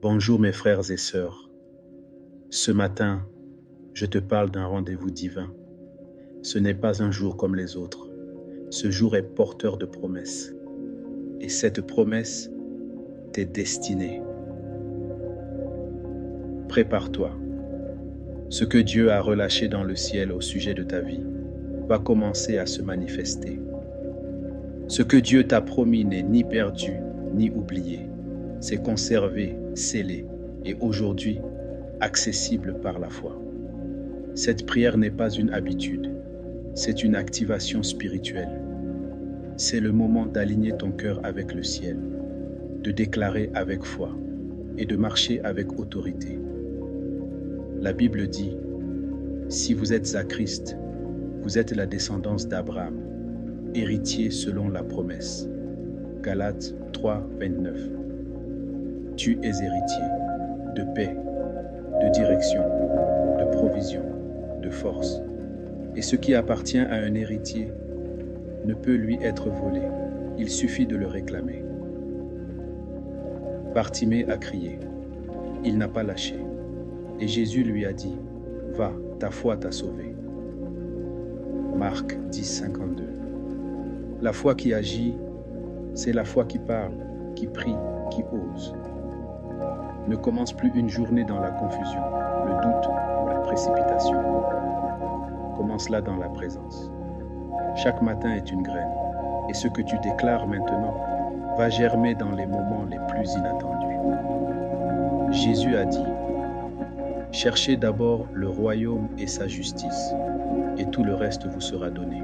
Bonjour mes frères et sœurs. Ce matin, je te parle d'un rendez-vous divin. Ce n'est pas un jour comme les autres. Ce jour est porteur de promesses. Et cette promesse t'est destinée. Prépare-toi. Ce que Dieu a relâché dans le ciel au sujet de ta vie va commencer à se manifester. Ce que Dieu t'a promis n'est ni perdu ni oublié. C'est conservé, scellé et aujourd'hui accessible par la foi. Cette prière n'est pas une habitude, c'est une activation spirituelle. C'est le moment d'aligner ton cœur avec le ciel, de déclarer avec foi et de marcher avec autorité. La Bible dit, si vous êtes à Christ, vous êtes la descendance d'Abraham, héritier selon la promesse. Galates 3, 29. Tu es héritier de paix, de direction, de provision, de force. Et ce qui appartient à un héritier ne peut lui être volé. Il suffit de le réclamer. Bartimée a crié. Il n'a pas lâché. Et Jésus lui a dit, « Va, ta foi t'a sauvé. » Marc 10, 52. La foi qui agit, c'est la foi qui parle, qui prie, qui ose. Ne commence plus une journée dans la confusion, le doute ou la précipitation. Commence-la dans la présence. Chaque matin est une graine, et ce que tu déclares maintenant va germer dans les moments les plus inattendus. Jésus a dit, « Cherchez d'abord le royaume et sa justice, et tout le reste vous sera donné. »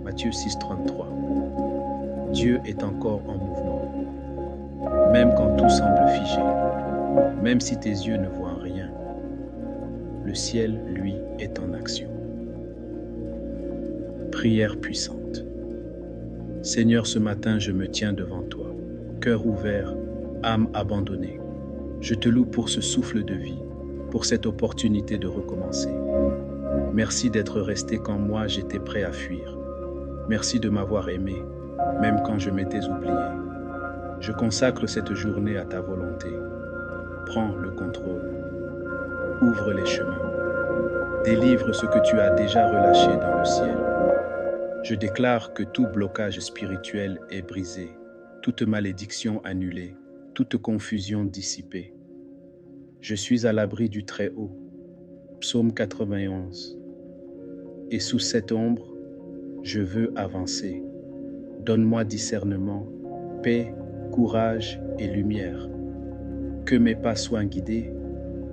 Matthieu 6, 33. Dieu est encore en mouvement, même quand tout semble figé, même si tes yeux ne voient rien. Le ciel, lui, est en action. Prière puissante. Seigneur, ce matin, je me tiens devant toi, cœur ouvert, âme abandonnée. Je te loue pour ce souffle de vie, pour cette opportunité de recommencer. Merci d'être resté quand moi j'étais prêt à fuir. Merci de m'avoir aimé, même quand je m'étais oublié. Je consacre cette journée à ta volonté. Prends le contrôle. Ouvre les chemins. Délivre ce que tu as déjà relâché dans le ciel. Je déclare que tout blocage spirituel est brisé, toute malédiction annulée, toute confusion dissipée. Je suis à l'abri du Très-Haut. Psaume 91. Et sous cette ombre, je veux avancer. Donne-moi discernement, paix, courage et lumière. Que mes pas soient guidés,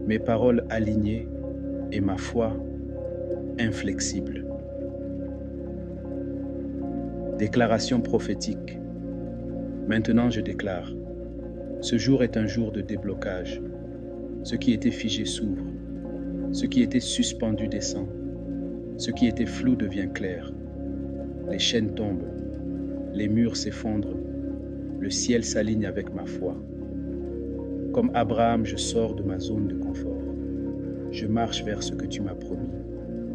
mes paroles alignées et ma foi inflexible. Déclaration prophétique. Maintenant je déclare, ce jour est un jour de déblocage. Ce qui était figé s'ouvre. Ce qui était suspendu descend. Ce qui était flou devient clair. Les chaînes tombent. Les murs s'effondrent, le ciel s'aligne avec ma foi. Comme Abraham, je sors de ma zone de confort. Je marche vers ce que tu m'as promis.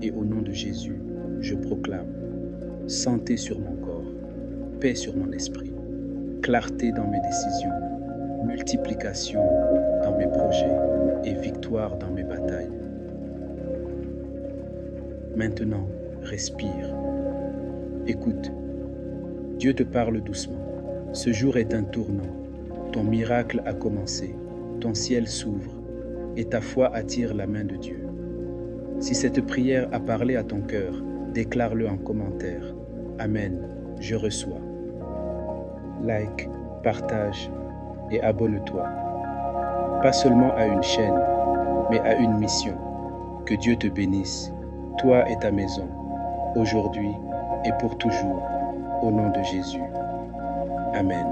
Et au nom de Jésus, je proclame santé sur mon corps, paix sur mon esprit, clarté dans mes décisions, multiplication dans mes projets et victoire dans mes batailles. Maintenant, respire. Écoute. Dieu te parle doucement. Ce jour est un tournant. Ton miracle a commencé. Ton ciel s'ouvre et ta foi attire la main de Dieu. Si cette prière a parlé à ton cœur, déclare-le en commentaire. Amen, je reçois. Like, partage et abonne-toi. Pas seulement à une chaîne, mais à une mission. Que Dieu te bénisse, toi et ta maison, aujourd'hui et pour toujours. Au nom de Jésus. Amen.